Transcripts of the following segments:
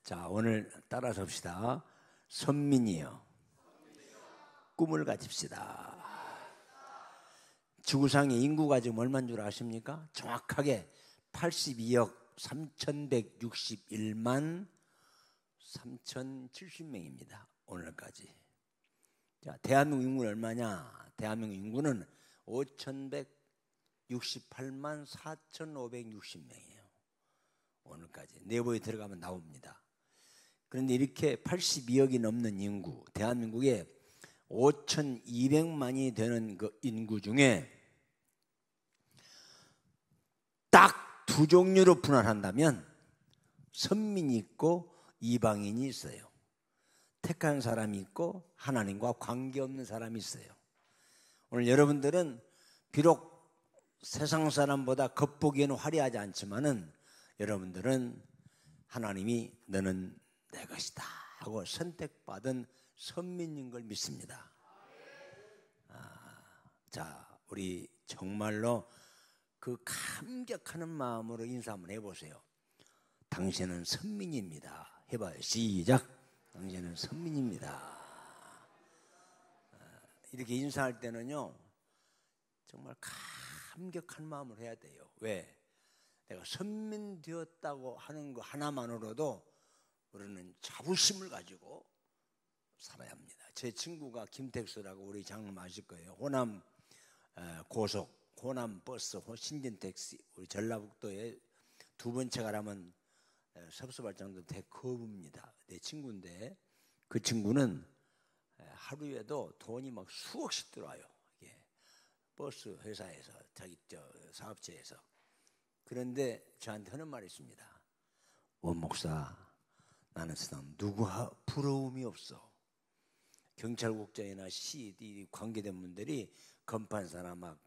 자, 오늘 따라서 합시다. 선민이여, 꿈을 가집시다. 지구상의 인구가 지금 얼마인 줄 아십니까? 정확하게 82억 3,161만 3,070명입니다. 오늘까지. 자, 대한민국 인구는 얼마냐? 대한민국 인구는 5,168만 4,560명이에요. 오늘까지. 내부에 들어가면 나옵니다. 그런데 이렇게 82억이 넘는 인구, 대한민국에 5,200만이 되는 그 인구 중에 딱 두 종류로 분할한다면 선민이 있고 이방인이 있어요. 택한 사람이 있고 하나님과 관계없는 사람이 있어요. 오늘 여러분들은 비록 세상 사람보다 겉보기에는 화려하지 않지만은 여러분들은 하나님이 너는 내 것이다 하고 선택받은 선민인 걸 믿습니다. 자, 우리 정말로 그 감격하는 마음으로 인사 한번 해보세요. 당신은 선민입니다. 해봐요. 시작. 당신은 선민입니다. 이렇게 인사할 때는요, 정말 감격한 마음으로 해야 돼요. 왜? 내가 선민 되었다고 하는 거 하나만으로도 우리는 자부심을 가지고 살아야 합니다. 제 친구가 김택수라고 우리 장로님 아실 거예요. 호남 고속, 호남 버스, 신진택시, 우리 전라북도에 두 번째 가라면 섭섭발장도 대거부입니다. 내 친구인데 그 친구는 하루에도 돈이 막 수억씩 들어와요. 이게 버스 회사에서, 자기 사업체에서. 그런데 저한테 하는 말이 있습니다. 원 목사, 나는 세상 누구 부러움이 없어. 경찰국장이나 시 관계된 분들이 검판사나 막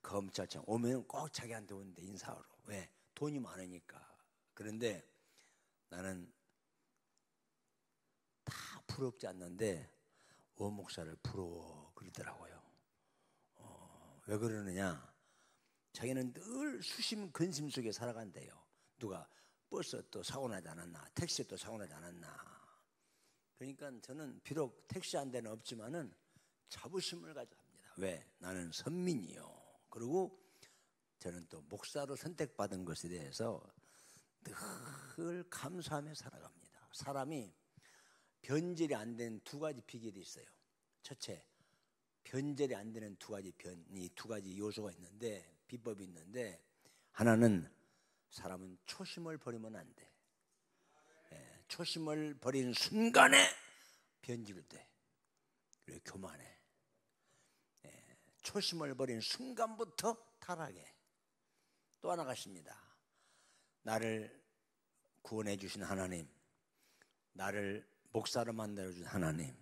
검찰청 오면 꼭 자기한테 오는데 인사하러. 왜? 돈이 많으니까. 그런데 나는 다 부럽지 않는데 원 목사를 부러워 그러더라고요. 왜 그러느냐? 자기는 늘 수심 근심 속에 살아간대요. 누가 버스 또 사고 나지 않았나, 택시 또 사고 나지 않았나. 그러니까 저는 비록 택시 한 대는 없지만은 자부심을 가져갑니다. 왜? 나는 선민이요. 그리고 저는 또 목사로 선택받은 것에 대해서 늘 감사하며 살아갑니다. 사람이 변절이 안 된 두 가지 비결이 있어요. 첫째, 변절이 안 되는 두 가지 요소가 있는데, 비법이 있는데, 하나는 사람은 초심을 버리면 안 돼. 초심을 버리는 순간에 변질돼. 그리고 교만해. 초심을 버리는 순간부터 타락해. 또 하나가 있습니다. 나를 구원해 주신 하나님, 나를 목사로 만들어 주신 하나님,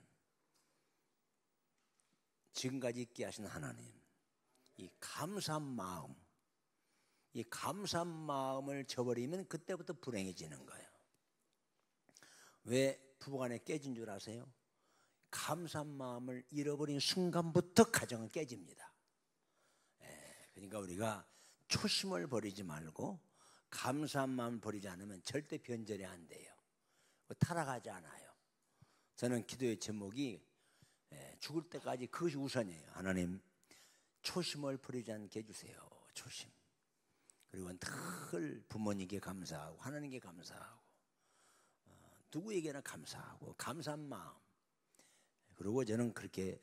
지금까지 있게 하신 하나님, 이 감사한 마음을 저버리면 그때부터 불행해지는 거예요. 왜 부부간에 깨진 줄 아세요? 감사한 마음을 잃어버린 순간부터 가정은 깨집니다. 그러니까 우리가 초심을 버리지 말고 감사한 마음을 버리지 않으면 절대 변절이 안 돼요. 타락하지 않아요. 저는 기도의 제목이 죽을 때까지 그것이 우선이에요. 하나님, 초심을 버리지 않게 해주세요. 초심. 그리고 늘 부모님께 감사하고 하나님께 감사하고 누구에게나 감사하고 감사한 마음. 그리고 저는 그렇게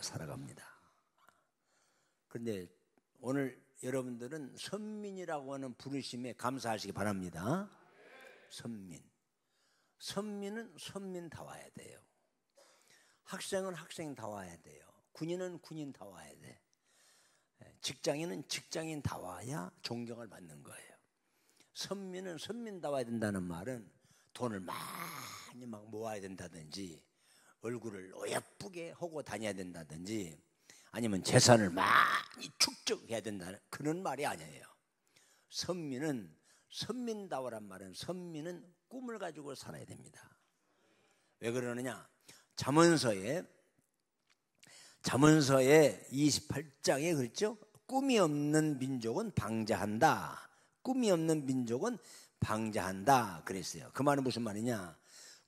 살아갑니다. 그런데 오늘 여러분들은 선민이라고 하는 부르심에 감사하시기 바랍니다. 선민은 선민다워야 돼요. 학생은 학생다워야 돼요. 군인은 군인다워야 돼. 직장인은 직장인다워야 존경을 받는 거예요. 선민은 선민다워야 된다는 말은 돈을 많이 막 모아야 된다든지 얼굴을 예쁘게 하고 다녀야 된다든지 아니면 재산을 많이 축적해야 된다는 그런 말이 아니에요. 선민다워란 말은 선민은 꿈을 가지고 살아야 됩니다. 왜 그러느냐? 잠언서에 28장에 그랬죠? 꿈이 없는 민족은 방자한다. 꿈이 없는 민족은 방자한다 그랬어요. 그 말은 무슨 말이냐?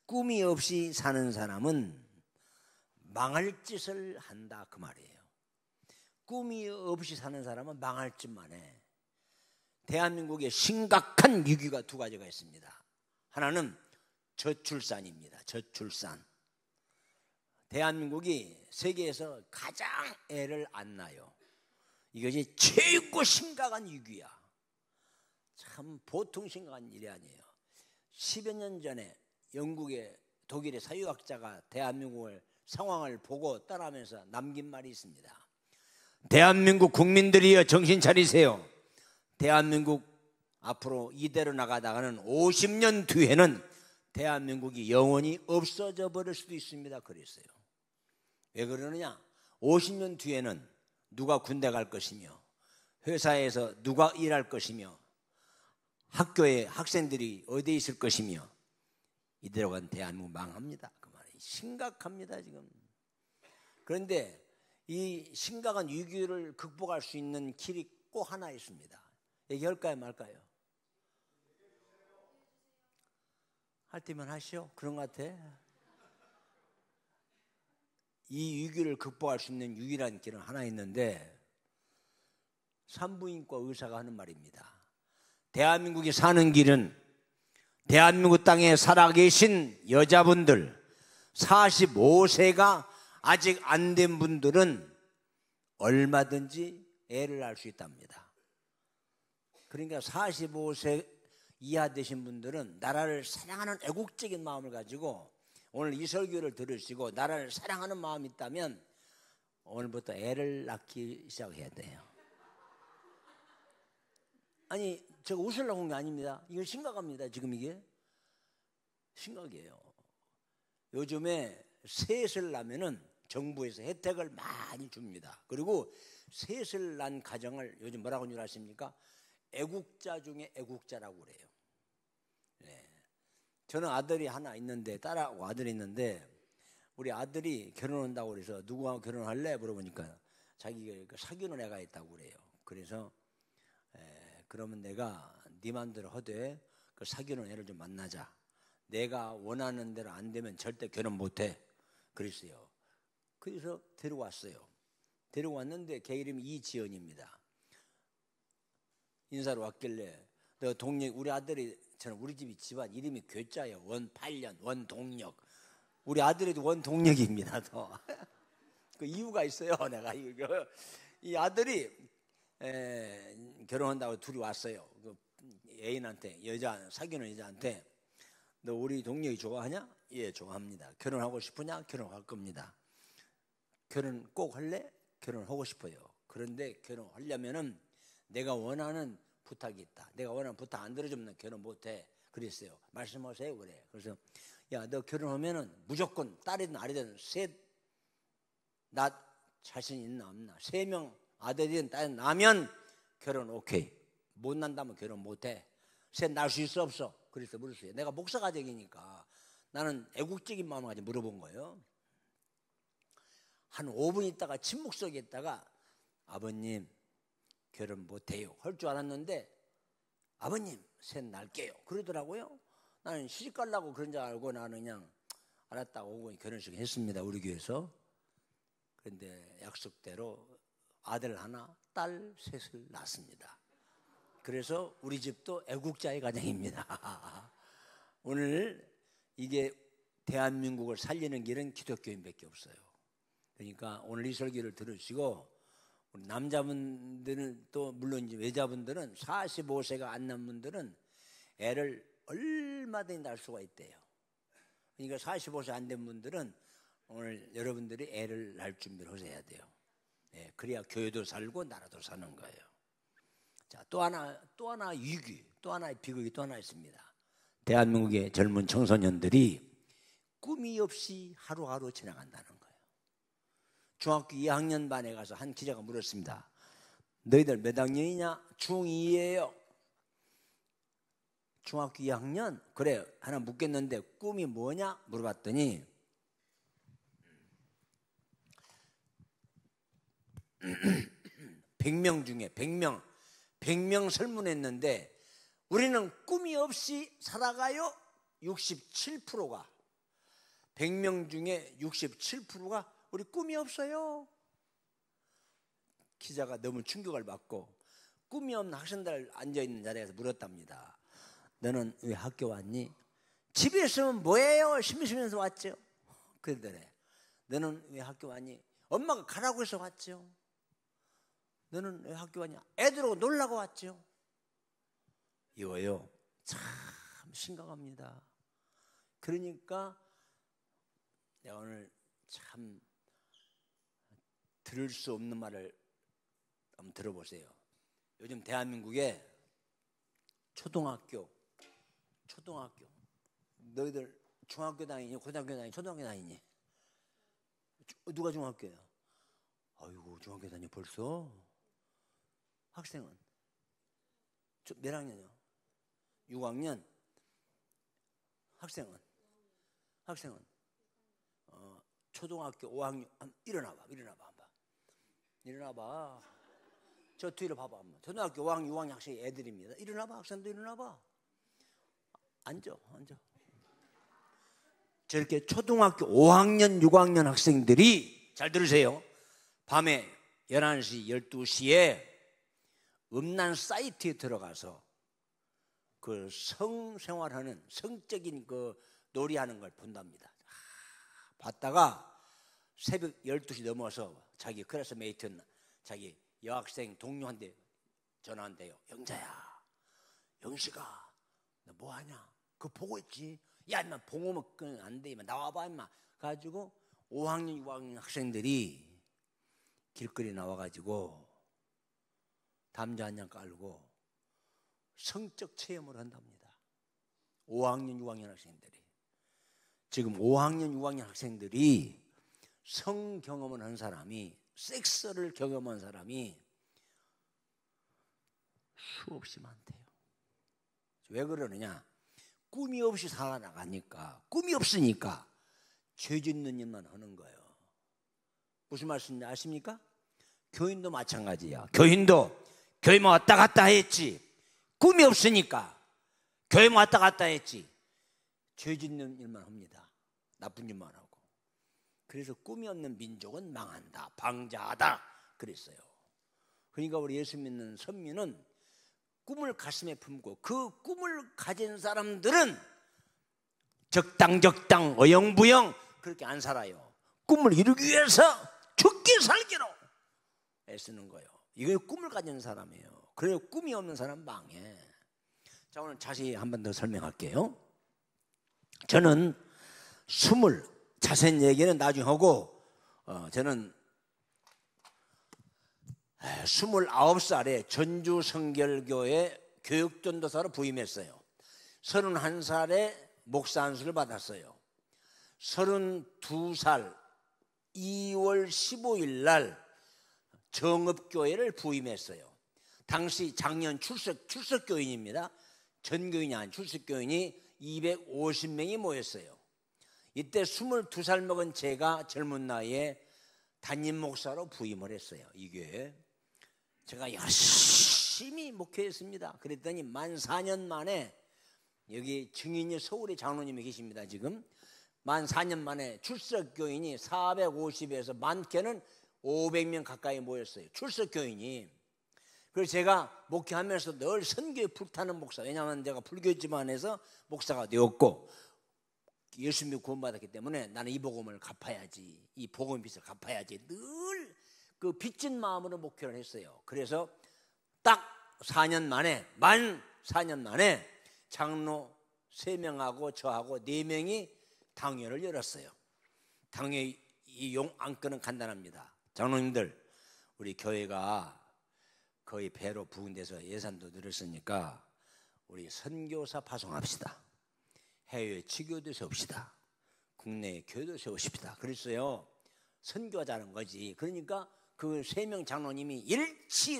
꿈이 없이 사는 사람은 망할 짓을 한다 그 말이에요. 꿈이 없이 사는 사람은 망할 짓만 해. 대한민국에 심각한 위기가 두 가지가 있습니다. 하나는 저출산입니다. 저출산. 대한민국이 세계에서 가장 애를 안 낳아요. 이것이 최고 심각한 위기야. 참 보통 심각한 일이 아니에요. 10여 년 전에 영국의 독일의 사회학자가 대한민국을 상황을 보고 떠나면서 남긴 말이 있습니다. 대한민국 국민들이여 정신 차리세요. 대한민국 앞으로 이대로 나가다가는 50년 뒤에는 대한민국이 영원히 없어져 버릴 수도 있습니다. 그랬어요. 왜 그러느냐? 50년 뒤에는 누가 군대 갈 것이며 회사에서 누가 일할 것이며 학교에 학생들이 어디에 있을 것이며 이대로 간 대한민국 망합니다. 그 말이 심각합니다 지금. 그런데 이 심각한 위기를 극복할 수 있는 길이 꼭 하나 있습니다. 얘기할까요 말까요? 할 때면 하시오. 그런 것 같아. 이 위기를 극복할 수 있는 유일한 길은 하나 있는데 산부인과 의사가 하는 말입니다. 대한민국이 사는 길은 대한민국 땅에 살아계신 여자분들 45세가 아직 안 된 분들은 얼마든지 애를 낳을 수 있답니다. 그러니까 45세 이하 되신 분들은 나라를 사랑하는 애국적인 마음을 가지고 오늘 이 설교를 들으시고 나라를 사랑하는 마음이 있다면 오늘부터 애를 낳기 시작해야 돼요. 아니 제가 웃으려고 한 게 아닙니다. 이거 심각합니다. 지금 이게 심각해요. 요즘에 셋을 낳으면은 정부에서 혜택을 많이 줍니다. 그리고 셋을 낳은 가정을 요즘 뭐라고 줄 아십니까? 애국자 중에 애국자라고 그래요. 네. 저는 아들이 하나 있는데 딸하고 아들이 있는데 우리 아들이 결혼한다고 그래서 누구하고 결혼할래? 물어보니까 자기가 사귀는 애가 있다고 그래요. 그래서 그러면 내가 네 맘대로 하되 그 사귀는 애를 좀 만나자. 내가 원하는 대로 안 되면 절대 결혼 못해. 그랬어요. 그래서 데려왔어요. 데려왔는데 걔 이름이 이지연입니다. 인사로 왔길래 내가 동력 우리 아들이 저는 우리 집이 집안 이름이 괴짜예요. 원팔년 원동력. 우리 아들이도 원동력입니다. 더. 그 이유가 있어요. 내가 이거 이 아들이 결혼한다고 둘이 왔어요. 그 애인한테 여자 사귀는 여자한테 너 우리 동력이 좋아하냐? 예, 좋아합니다. 결혼하고 싶으냐? 결혼할 겁니다. 결혼 꼭 할래? 결혼하고 싶어요. 그런데 결혼하려면은 내가 원하는 부탁이 있다. 내가 원하는 부탁 안 들어주면 결혼 못해. 그랬어요. 말씀하세요. 그래. 그래서 야, 너 결혼하면은 무조건 딸이든 아들이든 셋 나 자신 있나 없나? 3명 아들이든 딸이든 나면 결혼 오케이. 못 난다면 결혼 못해. 셋 낳을 수 있어 없어? 그래서 물었어요. 내가 목사가 되기니까 나는 애국적인 마음을 가지고 물어본 거예요. 한 5분 있다가 침묵 속에 있다가 아버님 결혼 못해요 할 줄 알았는데 아버님 셋 낳을게요 그러더라고요. 나는 시집 가려고 그런 줄 알고 나는 그냥 알았다고 오고 결혼식 했습니다. 우리 교회에서. 그런데 약속대로 아들 하나 딸 셋을 낳습니다. 그래서 우리 집도 애국자의 가정입니다. 오늘 이게 대한민국을 살리는 길은 기독교인밖에 없어요. 그러니까 오늘 이 설교를 들으시고 우리 남자분들은 또 물론 이제 여자분들은 45세가 안 난 분들은 애를 얼마든지 낳을 수가 있대요. 그러니까 45세 안 된 분들은 오늘 여러분들이 애를 낳을 준비를 하셔야 돼요. 네, 그래야 교회도 살고 나라도 사는 거예요. 자, 또 하나 위기, 또 하나의 비극이 또 하나 있습니다. 대한민국의 젊은 청소년들이 꿈이 없이 하루하루 지나간다는 거예요. 중학교 2학년 반에 가서 한 기자가 물었습니다. 너희들 몇 학년이냐? 중2예요. 중학교 2학년? 그래, 하나 묻겠는데 꿈이 뭐냐? 물어봤더니 100명 중에 100명 설문했는데 우리는 꿈이 없이 살아가요. 67%가 100명 중에 67%가 우리 꿈이 없어요. 기자가 너무 충격을 받고 꿈이 없는 학생들 앉아있는 자리에서 물었답니다. 너는 왜 학교 왔니? 집에 있으면 뭐해요? 심심해서 왔죠. 그러더래. 너는 왜 학교 왔니? 엄마가 가라고 해서 왔죠. 너는 왜 학교 왔냐? 애들하고 놀라고 왔죠. 이거요 참 심각합니다. 그러니까 내가 오늘 참 들을 수 없는 말을 한번 들어보세요. 요즘 대한민국에 초등학교 너희들 중학교 다니니 고등학교 다니니 초등학교 다니니? 누가 중학교야? 아이고 중학교 다니 벌써? 학생은? 몇 학년이요? 6학년? 학생은? 초등학교 5학년. 일어나봐 저 뒤로 봐봐. 초등학교 5학년 6학년 학생 애들입니다. 일어나봐. 학생도 일어나봐. 앉아. 저렇게 초등학교 5학년 6학년 학생들이 잘 들으세요. 밤에 11시 12시에 음란 사이트에 들어가서 그 성생활하는 성적인 그 놀이하는 걸 본답니다. 봤다가 새벽 12시 넘어서 자기 클래스메이트 자기 여학생 동료한테 전화한대요. 영자야, 영식아, 너 뭐하냐? 그거 보고 있지? 야, 인마 봉오면 안 돼. 인마 나와봐, 인마. 가지고 5학년, 6학년 학생들이 길거리 나와가지고 담자 한 잔 깔고 성적 체험을 한답니다. 5학년, 6학년 학생들이. 지금 5학년, 6학년 학생들이 성 경험을 한 사람이, 섹스를 경험한 사람이 수없이 많대요. 왜 그러느냐? 꿈이 없이 살아나가니까, 꿈이 없으니까 죄 짓는 일만 하는 거예요. 무슨 말씀인지 아십니까? 교인도 마찬가지야. 교인도 교회만 왔다 갔다 했지. 꿈이 없으니까 교회만 왔다 갔다 했지. 죄 짓는 일만 합니다. 나쁜 일만 하고. 그래서 꿈이 없는 민족은 망한다, 방자하다 그랬어요. 그러니까 우리 예수 믿는 선민은 꿈을 가슴에 품고 그 꿈을 가진 사람들은 적당 어영부영 그렇게 안 살아요. 꿈을 이루기 위해서 죽기 살기로 애쓰는 거예요. 이게 꿈을 가진 사람이에요. 그래서 꿈이 없는 사람 망해. 자, 오늘 자세히 한 번 더 설명할게요. 저는 자세한 얘기는 나중에 하고, 저는 29살에 전주성결교회 교육전도사로 부임했어요. 31살에 목사 안수를 받았어요. 32살 2월 15일 날 정읍교회를 부임했어요. 당시 작년 출석교인입니다. 전교인이 아닌 출석교인이 250명이 모였어요. 이때 22살 먹은 제가 젊은 나이에 담임 목사로 부임을 했어요. 이 교회에 제가 열심히 목회했습니다. 그랬더니 만 4년 만에, 여기 증인이 서울에 장로님이 계십니다. 지금 만 4년 만에 출석교인이 450에서 많게는 500명 가까이 모였어요. 출석교인이. 그래서 제가 목회하면서 늘 선교에 불타는 목사, 왜냐하면 내가 불교 집안에서 목사가 되었고 예수 믿고 구원받았기 때문에 나는 이 복음을 갚아야지, 이 복음의 빚을 갚아야지, 늘 그 빚진 마음으로 목회를 했어요. 그래서 딱 4년 만에, 만 4년 만에 장로 3명하고 저하고 4명이 당회를 열었어요. 당회 이 안건은 간단합니다. 장로님들, 우리 교회가 거의 배로 부흥돼서 예산도 늘었으니까 우리 선교사 파송합시다. 해외 치교도 세웁시다. 국내 교회도 세우십시다. 그랬어요. 선교하자는 거지. 그러니까 그 3명 장로님이 일치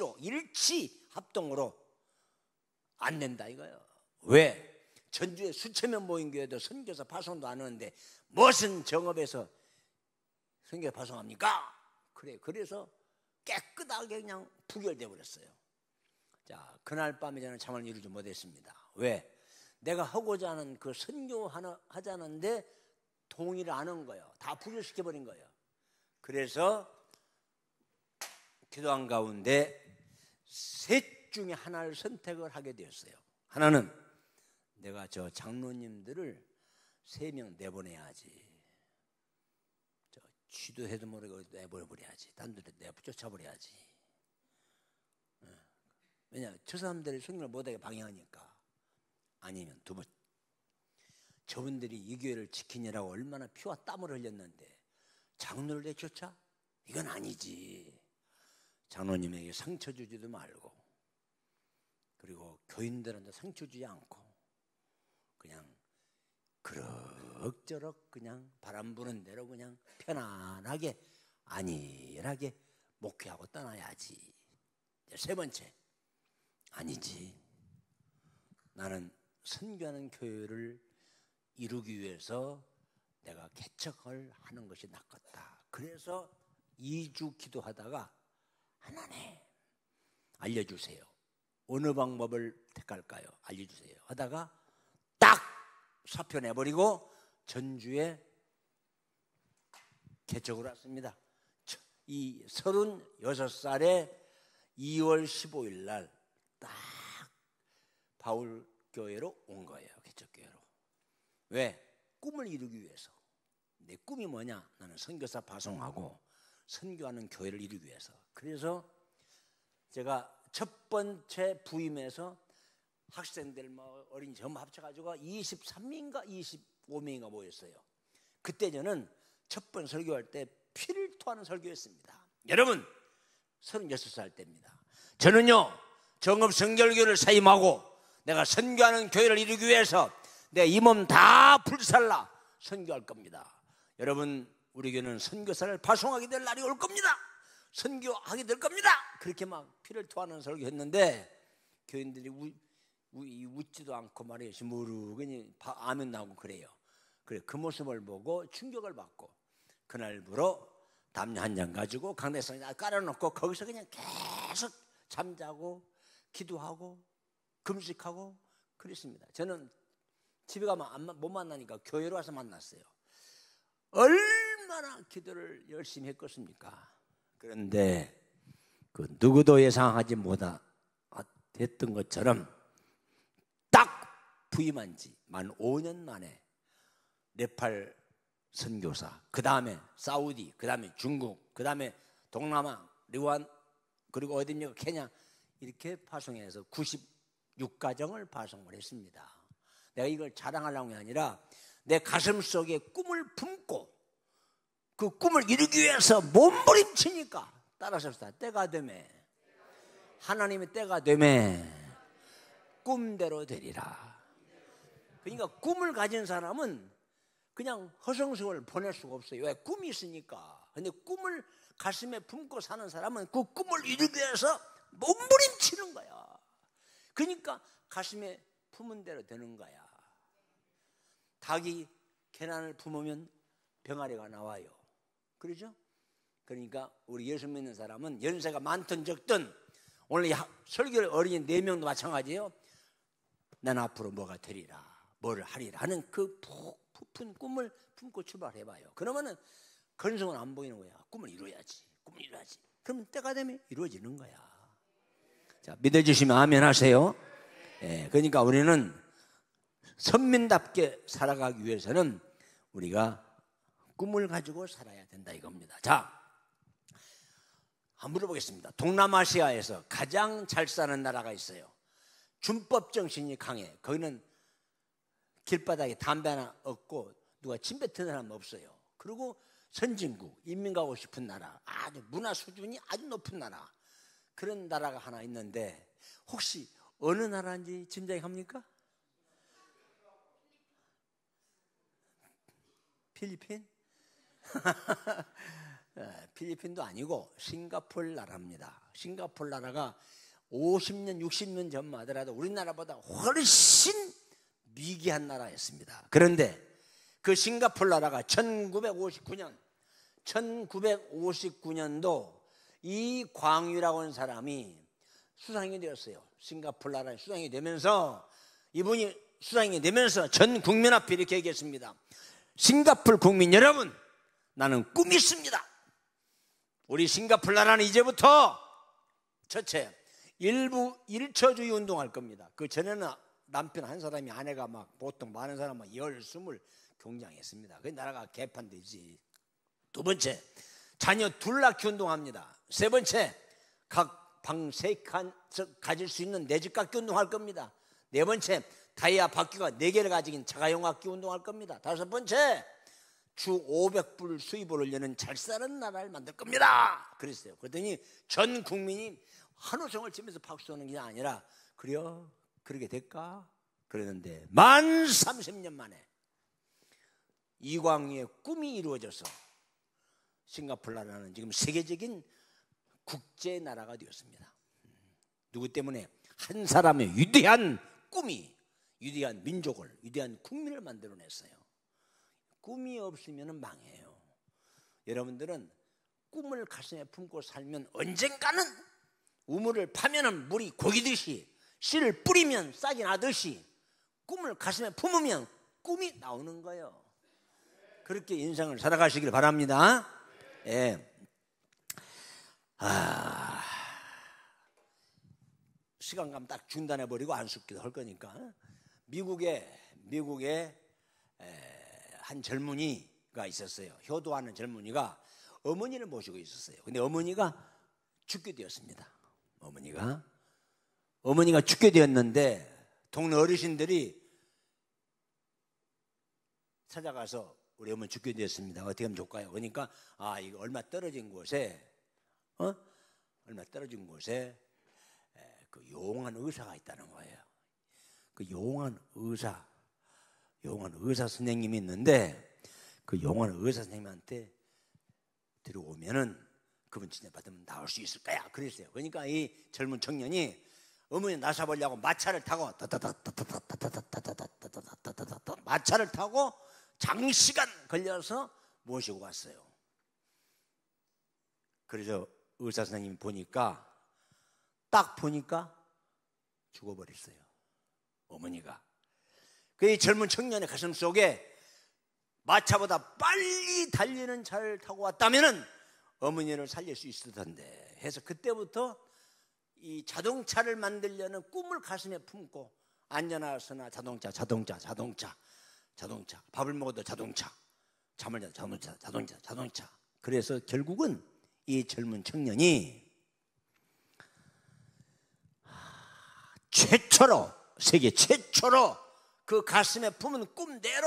합동으로 안 된다 이거예요. 왜? 전주에 수천 명 모인 교회도 선교사 파송도 안 하는데 무슨 정업에서 선교사 파송합니까? 그래서 깨끗하게 그냥 부결돼 버렸어요. 자, 그날 밤에 저는 잠을 이루지 못했습니다. 왜? 내가 하고자 하는 그 선교 하자는데 동의를 안 한 거예요. 다 부결시켜버린 거예요. 그래서 기도한 가운데 셋 중에 하나를 선택을 하게 되었어요. 하나는 내가 저 장로님들을 3명 내보내야지. 저 취도해도 모르고 내보내버려야지. 단둘이 쫓아버려야지. 왜냐? 저 사람들이 성경을 못하게 방해하니까. 아니면 두 번, 저분들이 이 교회를 지키느라고 얼마나 피와 땀을 흘렸는데 장로를 내쫓아? 이건 아니지. 장로님에게 상처 주지도 말고, 그리고 교인들한테 상처 주지 않고 그냥 그럭저럭 그냥 바람 부는 대로 그냥 편안하게 안일하게 목회하고 떠나야지. 세 번째, 아니지. 나는 선교하는 교회를 이루기 위해서 내가 개척을 하는 것이 낫겠다. 그래서 2주 기도하다가 하나님 알려주세요. 어느 방법을 택할까요? 알려주세요. 하다가 딱 사표 내버리고 전주에 개척을 왔습니다. 이 36살에 2월 15일 날 딱 바울교회로 온 거예요. 개척교회로. 왜? 꿈을 이루기 위해서. 내 꿈이 뭐냐? 나는 선교사 파송하고 선교하는 교회를 이루기 위해서. 그래서 제가 첫 번째 부임해서 학생들 어린이 전부 합쳐가지고 23명인가 25명인가 모였어요. 그때 저는 첫 번 설교할 때 피를 토하는 설교였습니다. 여러분 36살 때입니다. 저는요 정읍성결교를 사임하고 내가 선교하는 교회를 이루기 위해서 내 이 몸 다 불살라 선교할 겁니다. 여러분 우리 교회는 선교사를 파송하게 될 날이 올 겁니다. 선교하게 될 겁니다. 그렇게 막 피를 토하는 설교했는데 교인들이 웃지도 않고 말이에요. 모르겠니 아멘 나오고 그래요. 그래 그 모습을 보고 충격을 받고 그날부로 담요 한 장 가지고 강대상에 깔아놓고 거기서 그냥 계속 잠자고 기도하고 금식하고 그랬습니다. 저는 집에 가면 못 만나니까 교회로 와서 만났어요. 얼마나 기도를 열심히 했겠습니까? 그런데 그 누구도 예상하지 못했던 것처럼 딱 부임한 지 만 5년 만에 네팔 선교사, 그 다음에 사우디, 그 다음에 중국, 그 다음에 동남아, 리완, 그리고 어디입니까? 케냐, 이렇게 파송해서 96가정을 파송을 했습니다. 내가 이걸 자랑하려는 게 아니라 내 가슴 속에 꿈을 품고 그 꿈을 이루기 위해서 몸부림치니까 따라서 때가 되매 하나님의 때가 되매 꿈대로 되리라. 그러니까 꿈을 가진 사람은 그냥 허송세월 보낼 수가 없어요. 왜? 꿈이 있으니까. 근데 꿈을 가슴에 품고 사는 사람은 그 꿈을 이루기 위해서 몸부림치는 거야. 그러니까 가슴에 품은 대로 되는 거야. 닭이 계란을 품으면 병아리가 나와요. 그렇죠? 그러니까 우리 예수 믿는 사람은 연세가 많든 적든 오늘 설교 어린이 4명도 마찬가지예요. 난 앞으로 뭐가 되리라, 뭐를 하리라 하는 그 부푼 꿈을 품고 출발해봐요. 그러면은 건성은 안 보이는 거야. 꿈을 이루어야지. 꿈을 이루어야지. 그러면 때가 되면 이루어지는 거야. 자, 믿어주시면 아멘 하세요. 예, 그러니까 우리는 선민답게 살아가기 위해서는 우리가 꿈을 가지고 살아야 된다 이겁니다. 자, 한번 물어보겠습니다. 동남아시아에서 가장 잘 사는 나라가 있어요. 준법 정신이 강해. 거기는 길바닥에 담배 하나 없고 누가 침 뱉는 사람 없어요. 그리고 선진국, 인민 가고 싶은 나라, 아주 문화 수준이 아주 높은 나라, 그런 나라가 하나 있는데 혹시 어느 나라인지 짐작이 갑니까? 필리핀? 필리핀도 아니고 싱가포르 나라입니다. 싱가포르 나라가 50년, 60년 전만 하더라도 우리나라보다 훨씬 미개한 나라였습니다. 그런데 그 싱가포르 나라가 1959년도 이 광유라고 하는 사람이 수상이 되었어요. 싱가포르 나라에 수상이 되면서 이분이 수상이 되면서 전 국민 앞에 이렇게 얘기했습니다. 싱가포르 국민 여러분, 나는 꿈이 있습니다. 우리 싱가포르 나라는 이제부터 첫째, 일부 일처주의 운동할 겁니다. 그 전에는 남편 한 사람이 아내가 막 보통 많은 사람은 10, 20 경쟁했습니다. 그 나라가 개판되지. 두 번째, 자녀 둘 낳기 운동합니다. 세 번째, 각 방 3칸 가질 수 있는 내 집 갖기 운동할 겁니다. 네 번째, 다이아 바퀴가 4개를 가지긴 자가용 갖기 운동할 겁니다. 다섯 번째, 주 500불 수입을 올리는 잘 사는 나라를 만들 겁니다. 그랬어요. 그랬더니 전 국민이 한우 성을 치면서 박수하는 게 아니라 그래요? 그렇게 될까? 그랬는데 만 30년 만에 이광우의 꿈이 이루어져서 싱가포르 나라는 지금 세계적인 국제 나라가 되었습니다. 누구 때문에? 한 사람의 위대한 꿈이 위대한 민족을, 위대한 국민을 만들어냈어요. 꿈이 없으면 망해요. 여러분들은 꿈을 가슴에 품고 살면 언젠가는 우물을 파면 물이 고이듯이, 씨를 뿌리면 싹이 나듯이 꿈을 가슴에 품으면 꿈이 나오는 거예요. 그렇게 인생을 살아가시길 바랍니다. 예. 시간 가면 딱 중단해버리고 안숙기도 할 거니까. 미국에 한 젊은이가 있었어요. 효도하는 젊은이가 어머니를 모시고 있었어요. 근데 어머니가 죽게 되었습니다. 어머니가 죽게 되었는데 동네 어르신들이 찾아가서 우리 어머니 죽게 되었습니다. 어떻게 하면 좋을까요? 그러니까 이거 얼마 떨어진 곳에 그 용한 의사가 있다는 거예요. 그 용한 의사 선생님이 있는데 그 용한 의사 선생님한테 들어오면은 그분 진짜 받으면 나올 수 있을 거야. 그랬어요. 그러니까 이 젊은 청년이 어머니 나서보려고 마차를 타고 마차를 타고 장시간 걸려서 모시고 왔어요. 그래서 의사 선생님이 딱 보니까 죽어버렸어요. 어머니가. 그 젊은 청년의 가슴 속에 마차보다 빨리 달리는 차를 타고 왔다면은 어머니를 살릴 수 있을 텐데 해서 그때부터 이 자동차를 만들려는 꿈을 가슴에 품고 안전하거나 자동차 밥을 먹어도 자동차 잠을 자도 자동차 그래서 결국은 이 젊은 청년이 세계 최초로 그 가슴에 품은 꿈대로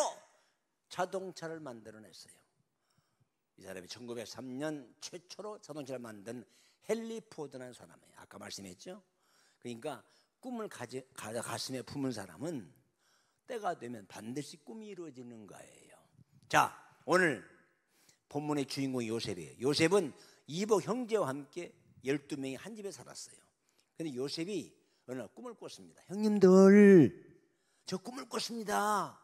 자동차를 만들어냈어요. 이 사람이 1903년 최초로 자동차를 만든 헨리 포드라는 사람이에요. 아까 말씀했죠. 그러니까 꿈을 가슴에 품은 사람은 때가 되면 반드시 꿈이 이루어지는 거예요. 자, 오늘 본문의 주인공이 요셉이에요. 요셉은 이복 형제와 함께 12명이 한 집에 살았어요. 그런데 요셉이 어느 날 꿈을 꿨습니다. 형님들, 저 꿈을 꿨습니다.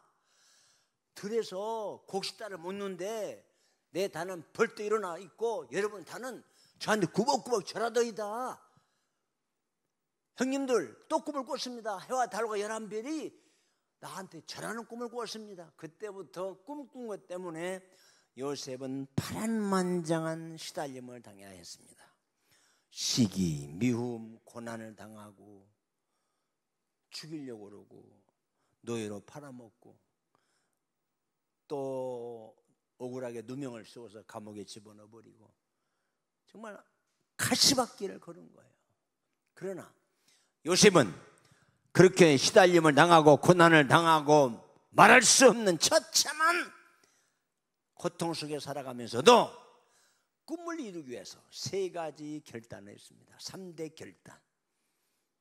들에서 곡식다를 묻는데 내 단은 벌떡 일어나 있고 여러분 단은 저한테 구벅구벅 절하더이다. 형님들, 또 꿈을 꿨습니다. 해와 달과 11별이 나한테 절하는 꿈을 꿨습니다. 그때부터 꿈꾼 것 때문에 요셉은 파란만장한 시달림을 당해야 했습니다. 시기, 미움, 고난을 당하고 죽이려고 그러고 노예로 팔아먹고 또 억울하게 누명을 씌워서 감옥에 집어넣어버리고 정말 가시밭길을 걸은 거예요. 그러나 요셉은 그렇게 시달림을 당하고 고난을 당하고 말할 수 없는 처참한 고통 속에 살아가면서도 꿈을 이루기 위해서 3가지 결단을 했습니다. 3대 결단.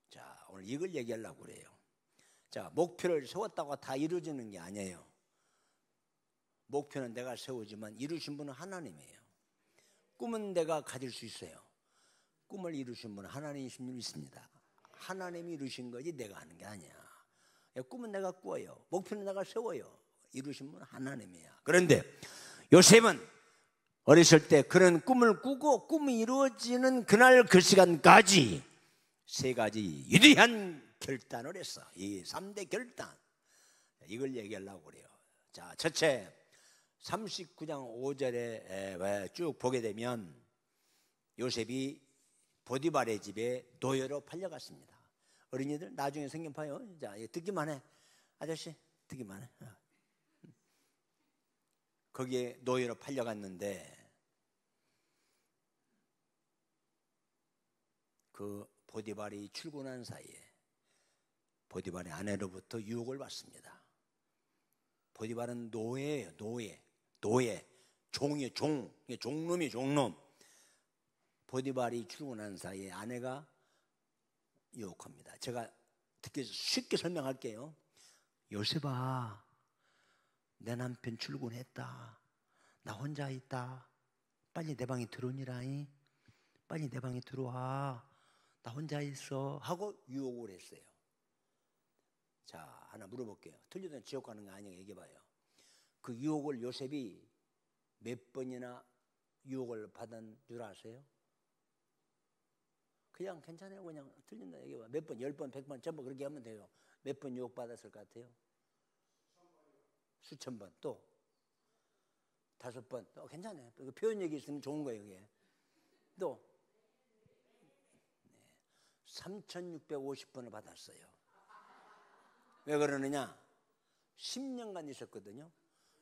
자, 오늘 이걸 얘기하려고 그래요. 자, 목표를 세웠다고 다 이루어지는 게 아니에요. 목표는 내가 세우지만 이루신 분은 하나님이에요. 꿈은 내가 가질 수 있어요. 꿈을 이루신 분은 하나님이신 있습니다. 하나님이 이루신 거지 내가 하는 게 아니야. 꿈은 내가 꾸어요. 목표는 내가 세워요. 이루신 분은 하나님이야. 그런데 요셉은 어렸을 때 그런 꿈을 꾸고 꿈이 이루어지는 그날 그 시간까지 3가지 위대한 결단을 했어. 이 3대 결단, 이걸 얘기하려고 그래요. 자, 첫째, 39장 5절에 쭉 보게 되면 요셉이 보디발의 집에 노예로 팔려갔습니다. 어린이들 나중에 성경 봐요. 자, 듣기만 해. 아저씨 듣기만 해. 거기에 노예로 팔려갔는데 그 보디발이 출근한 사이에 보디발의 아내로부터 유혹을 받습니다. 보디발은 노예예요. 노예, 종이에요. 종놈이 종놈. 보디발이 출근한 사이에 아내가 유혹합니다. 제가 특히 쉽게 설명할게요. 요셉아, 내 남편 출근했다. 나 혼자 있다. 빨리 내 방에 들어오니라이. 빨리 내 방에 들어와. 나 혼자 있어. 하고 유혹을 했어요. 자, 하나 물어볼게요. 틀리면 지옥 가는 거 아니에요. 얘기해봐요. 그 유혹을 요셉이 몇 번이나 유혹을 받은 줄 아세요? 그냥 괜찮아요. 그냥 틀린다 얘기해봐. 몇 번, 10번, 100번 전부 그렇게 하면 돼요. 몇 번 유혹 받았을 것 같아요? 수천 번. 또 5번. 또 괜찮아요. 또 표현 얘기 있으면 좋은 거예요. 그게. 또 3650번을 받았어요. 왜 그러느냐? 10년간 있었거든요.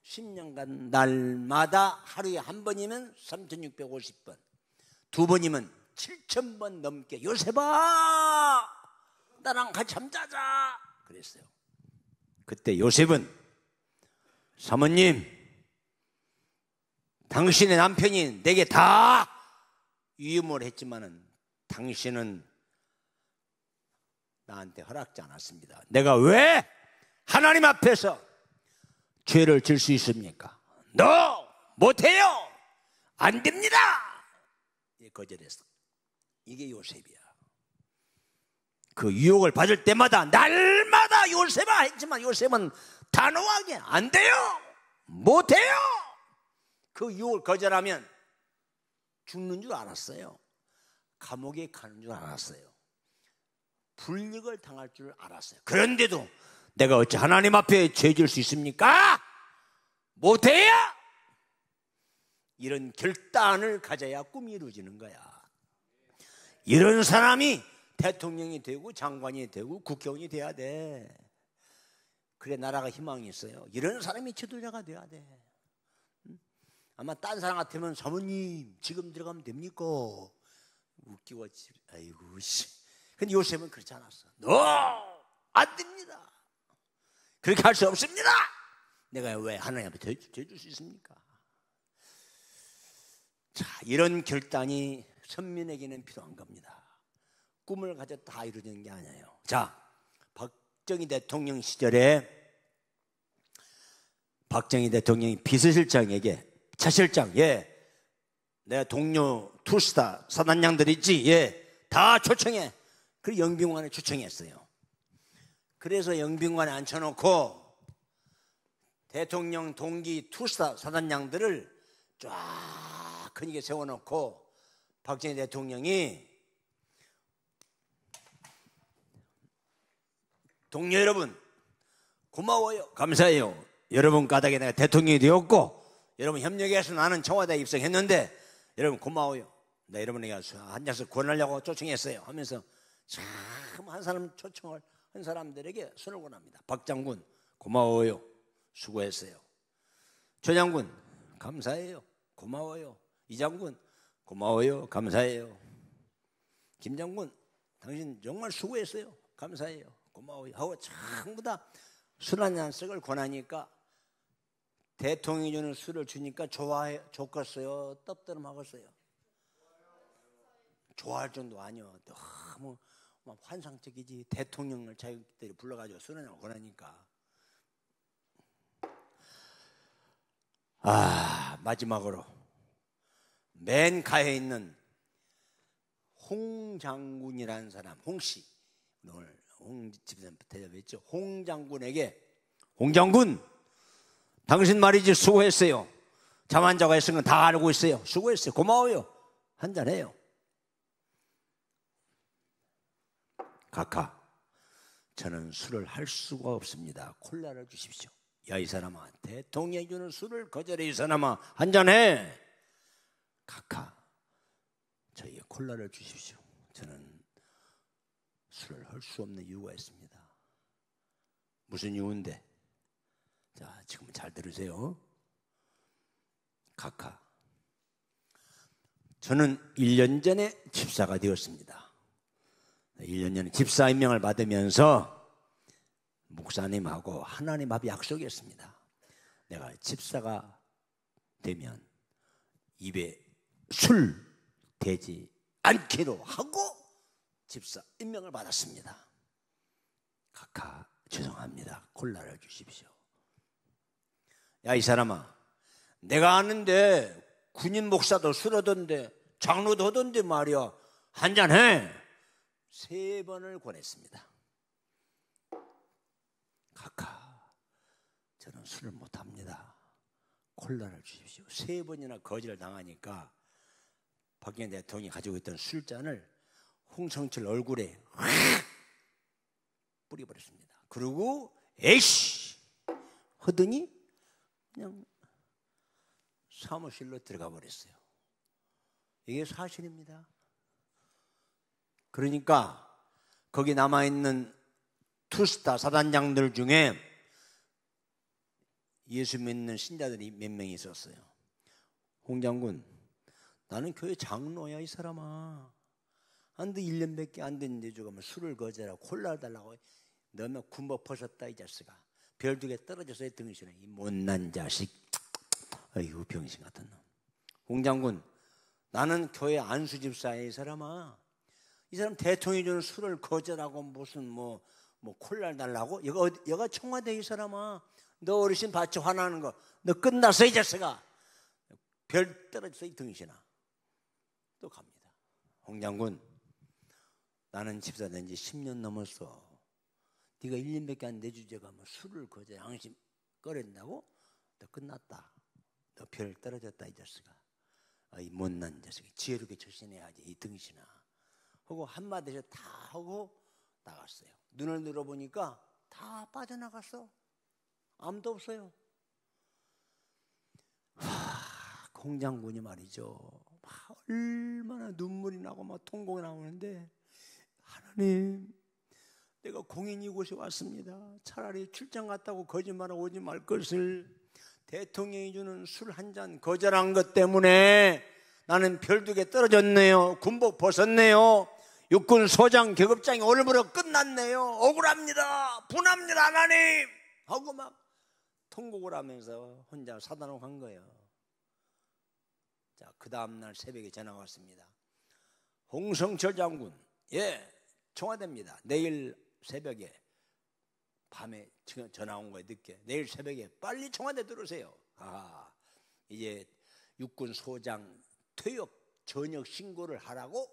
10년간 날마다 하루에 한 번이면 3650번, 두 번이면 7000번 넘게 요셉아 나랑 같이 잠자자 그랬어요. 그때 요셉은 사모님, 당신의 남편이 내게 다 위임을 했지만은 당신은 나한테 허락지 않았습니다. 내가 왜 하나님 앞에서 죄를 질 수 있습니까? 너 못해요. 안 됩니다. 거절했어. 이게 요셉이야. 그 유혹을 받을 때마다 날마다 요셉아 했지만 요셉은 단호하게 안 돼요. 못해요. 그 유혹을 거절하면 죽는 줄 알았어요. 감옥에 가는 줄 알았어요. 불이익을 당할 줄 알았어요. 그런데도 내가 어찌 하나님 앞에 죄 질 수 있습니까? 못해요. 이런 결단을 가져야 꿈이 이루어지는 거야. 이런 사람이 대통령이 되고 장관이 되고 국회의원이 돼야 돼. 그래 나라가 희망이 있어요. 이런 사람이 지도자가 돼야 돼. 아마 딴 사람 같으면 사모님 지금 들어가면 됩니까? 웃기고 아이고 씨. 근데 요셉은 그렇지 않았어. 안 됩니다. 그렇게 할 수 없습니다. 내가 왜 하나님 앞에 죄 줄 수 있습니까? 자, 이런 결단이 선민에게는 필요한 겁니다. 꿈을 가졌다 다 이루어지는 게 아니에요. 자, 박정희 대통령 시절에 박정희 대통령이 비서실장에게 차실장, 내 동료 투스타 사단장들 있지, 다 초청해. 그 영빈관에 초청했어요. 그래서 영빈관에 앉혀놓고 대통령 동기 투스타 사단장들을 쫙 크게 세워놓고 박정희 대통령이 동료 여러분 고마워요. 감사해요. 여러분 까닭에 내가 대통령이 되었고 여러분 협력해서 나는 청와대에 입성했는데 여러분 고마워요. 나 여러분에게 한 장씩 권하려고 초청했어요 하면서 참 한 사람 초청을 한 사람들에게 손을 권합니다. 박 장군 고마워요. 수고했어요. 조 장군 감사해요. 고마워요. 이 장군 고마워요. 감사해요. 김 장군 당신 정말 수고했어요. 감사해요. 고마워요. 하고 전부 다 술 한 잔씩을 권하니까 대통령이 주는 술을 주니까 좋겠어요. 떡더름하겠어요. 좋아할 정도 아니요. 너무 환상적이지. 대통령을 자기들이 불러가지고 술 한 잔을 권하니까. 마지막으로 맨 가에 있는 홍 장군이라는 사람, 홍씨, 오늘 홍 집사님 대접했죠. 홍 장군에게 홍 장군, 당신 말이지 수고했어요. 잠 안 자고 했은 건 다 알고 있어요. 수고했어요. 고마워요. 한잔해요. 각하, 저는 술을 할 수가 없습니다. 콜라를 주십시오. 야, 이 사람아, 대통령이 주는 술을 거절해. 이 사람아, 한잔해. 카카, 저에게 콜라를 주십시오. 저는 술을 할 수 없는 이유가 있습니다. 무슨 이유인데? 자, 지금 잘 들으세요. 카카, 저는 1년 전에 집사가 되었습니다. 1년 전에 집사 임명을 받으면서 목사님하고 하나님 앞에 약속했습니다. 내가 집사가 되면 입에 술 대지 않기로 하고 집사 임명을 받았습니다. 카카, 죄송합니다. 콜라를 주십시오. 야, 이 사람아, 내가 아는데 군인 목사도 술 하던데 장로도 하던데 말이야. 한잔해. 3번을 권했습니다. 카카, 저는 술을 못합니다. 콜라를 주십시오. 3번이나 거절을 당하니까 박근혜 대통령이 가지고 있던 술잔을 홍성철 얼굴에 확 뿌려버렸습니다. 그리고 에이씨 하더니 그냥 사무실로 들어가 버렸어요. 이게 사실입니다. 그러니까 거기 남아있는 투스타 사단장들 중에 예수 믿는 신자들이 몇 명이 있었어요. 홍 장군, 나는 교회 장로야. 이 사람아, 안돼 1년밖에 안 됐는데 조금 술을 거절하고 콜라 달라고. 너는 군복 벗었다 이 자식아. 별 2개 떨어져서 등신에 이 못난 자식. 아이고, 병신 같은 놈. 홍 장군, 나는 교회 안수 집사야. 이 사람아, 이 사람 대통령이 주는 술을 거절하고 무슨 뭐 콜라를 달라고? 여가 청와대. 이 사람아, 너 어르신 받쳐 화나는 거 너 끝났어 이 자식아. 별 떨어져서 이 등신아. 또 갑니다. 홍 장군, 나는 집사 된 지 10년 넘었어. 네가 1년밖에 안 내주제가 뭐 술을 거절 양심 꺼낸다고? 너 끝났다. 너 별 떨어졌다 이 자식아. 이 못난 자식이 지혜롭게 처신해야지 이 등신아 하고 한마디씩 다 하고 나갔어요. 눈을 늘어보니까 다 빠져나갔어. 아무도 없어요. 홍 장군이 말이죠, 얼마나 눈물이 나고 막 통곡이 나오는데, 하나님, 내가 공인 이곳에 왔습니다. 차라리 출장 갔다고 거짓말하고 오지 말 것을 대통령이 주는 술 한 잔 거절한 것 때문에 나는 별 2개 떨어졌네요. 군복 벗었네요. 육군 소장 계급장이 오늘부로 끝났네요. 억울합니다. 분합니다 하나님 하고 막 통곡을 하면서 혼자 사단으로 간 거예요. 자, 그 다음날 새벽에 전화가 왔습니다. 홍성철 장군, 예, 청와대입니다. 내일 새벽에, 밤에 전화 온 거예요. 늦게. 내일 새벽에 빨리 청와대 들어오세요. 이제 육군 소장 퇴역 전역 신고를 하라고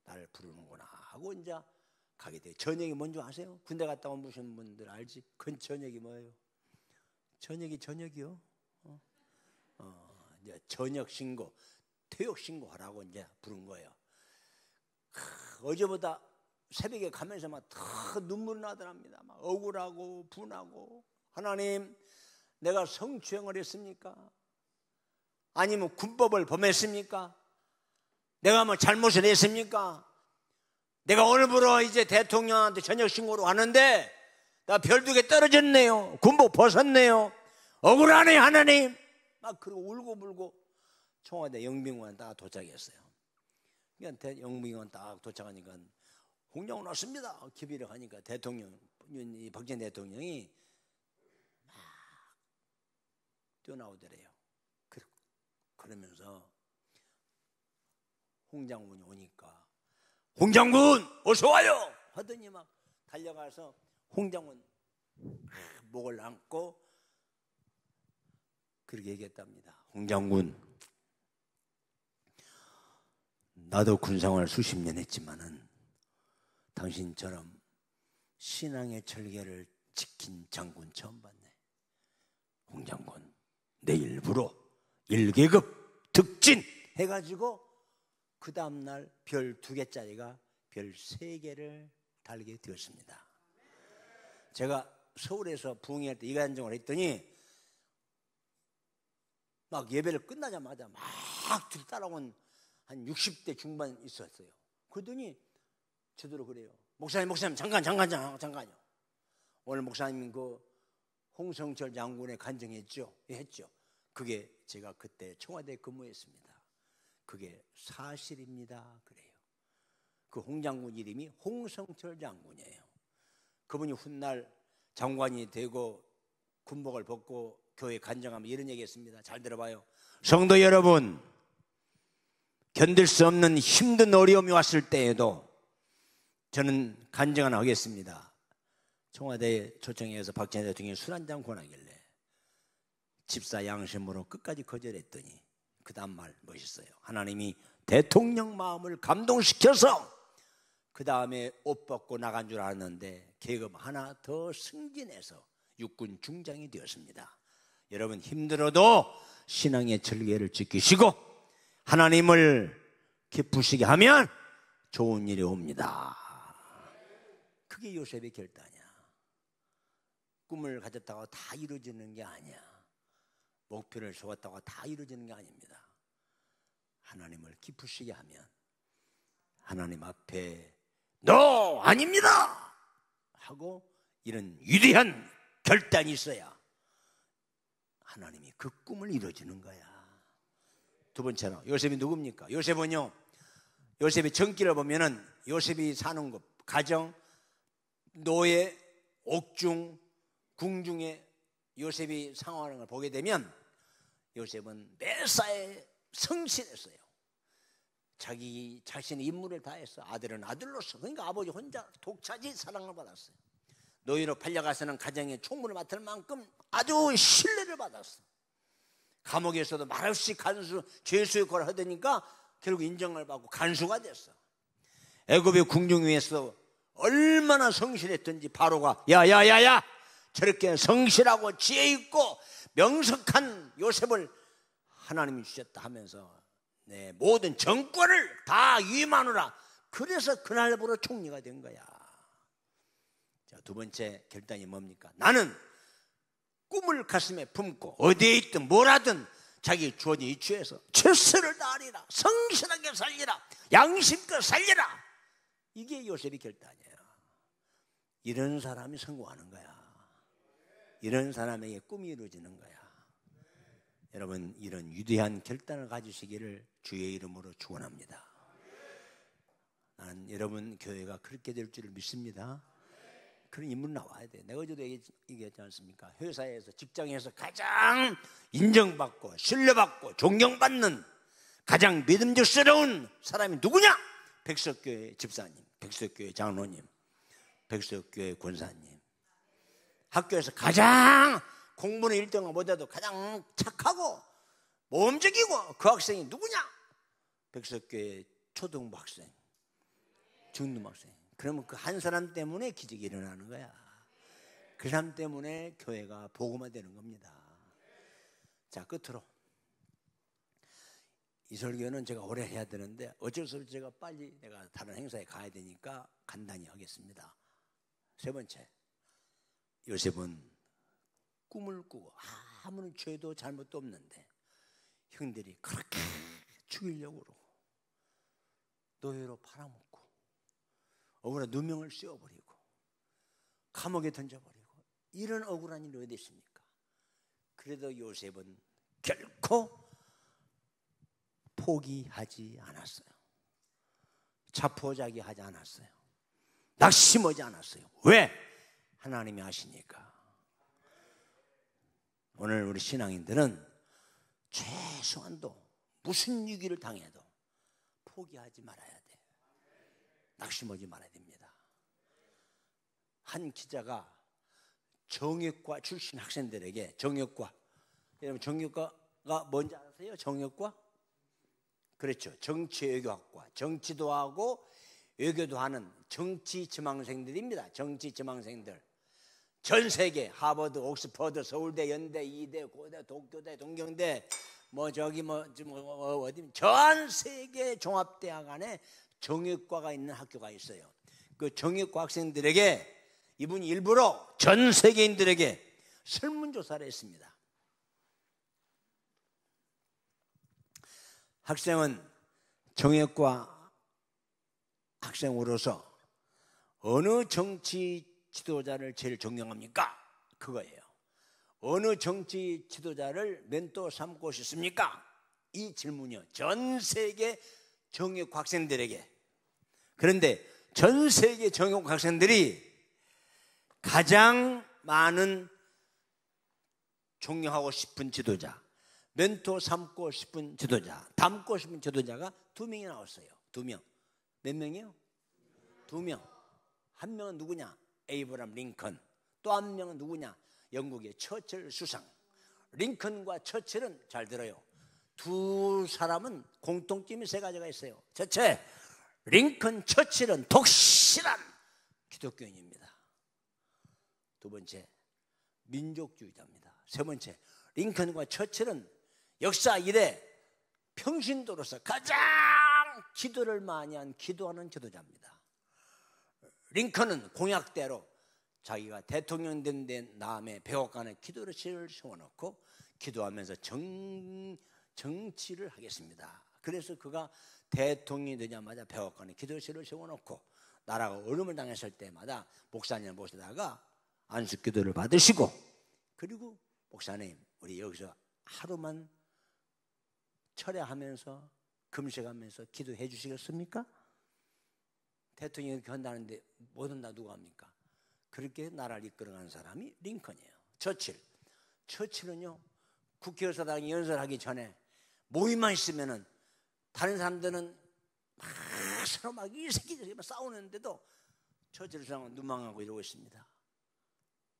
나를 부르는구나 하고 이제 가게 돼요. 전역이 뭔지 아세요? 군대 갔다 온 분들 알지? 그 전역이 뭐예요? 전역이요. 이제 전역 신고, 퇴역 신고하라고 이제 부른 거예요. 어제보다 새벽에 가면서 막 다 눈물 나더랍니다. 막 억울하고 분하고. 하나님, 내가 성추행을 했습니까? 아니면 군법을 범했습니까? 내가 뭐 잘못을 했습니까? 내가 오늘부로 이제 대통령한테 전역 신고로 왔는데 나 별 2개 떨어졌네요. 군복 벗었네요. 억울하네 하나님. 막 그러고 울고불고 청와대 영빈관 딱 도착했어요. 그러니까 영빈관 딱 도착하니까 홍장군 왔습니다. 기비를 하니까 대통령, 박정희 대통령이 막 뛰어나오더래요. 그러면서 홍장군이 오니까 홍장군 어서 와요 하더니 막 달려가서 홍장군 목을 안고 그렇게 얘기했답니다. 홍장군, 나도 군생활 수십 년 했지만은 당신처럼 신앙의 절개를 지킨 장군 처음 봤네. 홍장군, 내일부로 1계급 특진 해가지고 그 다음날 별 2개짜리가 별 3개를 달게 되었습니다. 제가 서울에서 부흥회할 때 이간정을 했더니 막 예배를 끝나자마자 막 줄 따라온 한 60대 중반 있었어요. 그러더니 저더러 그래요. 목사님 잠깐요. 오늘 목사님 그 홍성철 장군의 간증했죠? 했죠. 그게 제가 그때 청와대에 근무했습니다. 그게 사실입니다. 그래요. 그 홍 장군 이름이 홍성철 장군이에요. 그분이 훗날 장관이 되고 군복을 벗고 교회 간증하면 이런 얘기했습니다. 잘 들어봐요. 성도 여러분, 견딜 수 없는 힘든 어려움이 왔을 때에도 저는 간증 하나 하겠습니다. 청와대에 초청해서 박정희 대통령이 술 한잔 권하길래 집사 양심으로 끝까지 거절했더니 그 다음 말 멋있어요. 하나님이 대통령 마음을 감동시켜서 그 다음에 옷 벗고 나간 줄 알았는데 계급 하나 더 승진해서 육군 중장이 되었습니다. 여러분 힘들어도 신앙의 절개를 지키시고 하나님을 기쁘시게 하면 좋은 일이 옵니다. 그게 요셉의 결단이야. 꿈을 가졌다고 다 이루어지는 게 아니야. 목표를 세웠다고 다 이루어지는 게 아닙니다. 하나님을 기쁘시게 하면 하나님 앞에 너 아닙니다 하고 이런 위대한 결단이 있어야 하나님이 그 꿈을 이루어지는 거야. 두 번째로 요셉이 누굽니까? 요셉은요, 요셉의 전기를 보면은 요셉이 사는 곳, 가정, 노예, 옥중, 궁중에 요셉이 상황하는 걸 보게 되면 요셉은 매사에 성실했어요. 자기 자신의 임무를 다했어. 아들은 아들로서, 그러니까 아버지 혼자 독차지 사랑을 받았어요. 노예로 팔려가서는 가정의 총무를 맡을 만큼 아주 신뢰를 받았어. 감옥에서도 말없이 간수, 죄수 역할을 하더니까 결국 인정을 받고 간수가 됐어. 애굽의 궁중 위에서 얼마나 성실했던지 바로가 야야야야 저렇게 성실하고 지혜 있고 명석한 요셉을 하나님이 주셨다 하면서 내 모든 정권을 다 위임하노라. 그래서 그날부로 총리가 된 거야. 자, 두 번째 결단이 뭡니까? 나는 꿈을 가슴에 품고 어디에 있든 뭘 하든 자기 주어진 이치에서 최선을 다하리라. 성실하게 살리라. 양심껏 살리라. 이게 요셉의 결단이에요. 이런 사람이 성공하는 거야. 이런 사람에게 꿈이 이루어지는 거야. 여러분 이런 위대한 결단을 가지시기를 주의 이름으로 축원합니다. 나는 여러분 교회가 그렇게 될 줄을 믿습니다. 그런 인물 나와야 돼. 내가 어제도 얘기했지 않습니까? 회사에서 직장에서 가장 인정받고 신뢰받고 존경받는 가장 믿음직스러운 사람이 누구냐? 백석교회 집사님, 백석교회 장로님, 백석교회 권사님. 학교에서 가장 공부는 1등을 못해도 가장 착하고 모범적이고 그 학생이 누구냐? 백석교회 초등부 학생, 중등부 학생. 그러면 그 한 사람 때문에 기적이 일어나는 거야. 그 사람 때문에 교회가 복음화되는 겁니다. 자, 끝으로 이 설교는 제가 오래 해야 되는데 어쩔 수 없이 제가 빨리 내가 다른 행사에 가야 되니까 간단히 하겠습니다. 세 번째, 요셉은 꿈을 꾸고 아무런 죄도 잘못도 없는데 형들이 그렇게 죽이려고 그러고 노예로 팔아먹고 억울한 누명을 씌워버리고 감옥에 던져버리고 이런 억울한 일이 어디 있습니까? 그래도 요셉은 결코 포기하지 않았어요. 자포자기하지 않았어요. 낙심하지 않았어요. 왜? 하나님이 아시니까. 오늘 우리 신앙인들은 최소한도 무슨 위기를 당해도 포기하지 말아야 돼. 낙심하지 말아야 됩니다. 한 기자가 정육과 출신 학생들에게 정육과, 여러분 정육과가 뭔지 아세요? 정육과? 그렇죠. 정치외교학과, 정치도 하고 외교도 하는 정치 지망생들입니다. 정치 지망생들. 전 세계 하버드, 옥스퍼드, 서울대, 연대, 이대, 고대, 도쿄대, 동경대, 어디 전 세계 종합대학 안에 정육과가 있는 학교가 있어요. 그 정육과 학생들에게 이분이 일부러 전 세계인들에게 설문조사를 했습니다. 학생은 정액과 학생으로서 어느 정치 지도자를 제일 존경합니까? 그거예요. 어느 정치 지도자를 멘토 삼고 싶습니까? 이 질문이요. 전 세계 정역 학생들에게. 그런데 전 세계 정역 학생들이 가장 많은 존경하고 싶은 지도자, 멘토 삼고 싶은 지도자, 닮고 싶은 지도자가 2명이 나왔어요. 2명. 몇 명이요? 2명. 한 명은 누구냐? 에이브람 링컨. 또 한 명은 누구냐? 영국의 처칠 수상. 링컨과 처칠은 잘 들어요. 두 사람은 공통점이 3가지가 있어요. 첫째, 링컨, 처칠은 독실한 기독교인입니다. 두 번째, 민족주의자입니다. 세 번째, 링컨과 처칠은 역사 이래 평신도로서 가장 기도를 많이 한 기도하는 지도자입니다. 링컨은 공약대로 자기가 대통령 된 다음에 백악관에 기도실을 세워놓고 기도하면서 정치를 하겠습니다. 그래서 그가 대통령이 되자마자 백악관에 기도실을 세워놓고 나라가 어려움을 당했을 때마다 목사님을 모시다가 안수기도를 받으시고, 그리고 목사님 우리 여기서 하루만 철야하면서 금식하면서 기도해 주시겠습니까? 대통령이 그렇게 한다는데 못 한다 누가 합니까? 그렇게 나라를 이끌어간 사람이 링컨이에요. 처칠은요 국회의사당이 연설하기 전에 모임만 있으면은 다른 사람들은 막 서로 막 이 새끼들이 막 싸우는데도 처칠 수상은 눈망하고 이러고 있습니다.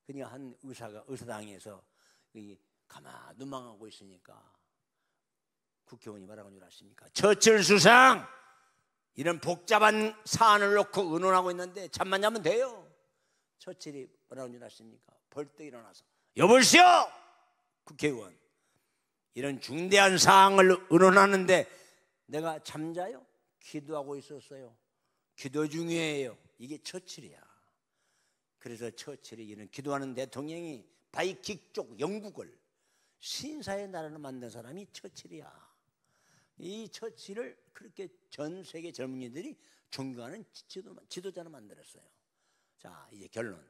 그러니까 한 의사당에서 가만 눈망하고 있으니까 국회의원이 뭐라고 줄 아십니까? 처칠 수상 이런 복잡한 사안을 놓고 의논하고 있는데 잠만 자면 돼요. 처칠이 뭐라고 줄 아십니까? 벌떡 일어나서 여보시오 국회의원, 이런 중대한 사항을 의논하는데 내가 잠자요? 기도하고 있었어요. 기도 중이에요. 이게 처칠이야. 그래서 처칠이 이런 기도하는 대통령이 바이킥족 영국을 신사의 나라를 만든 사람이 처칠이야. 이 처칠을 그렇게 전 세계 젊은이들이 존경하는 지도자로 만들었어요. 자, 이제 결론.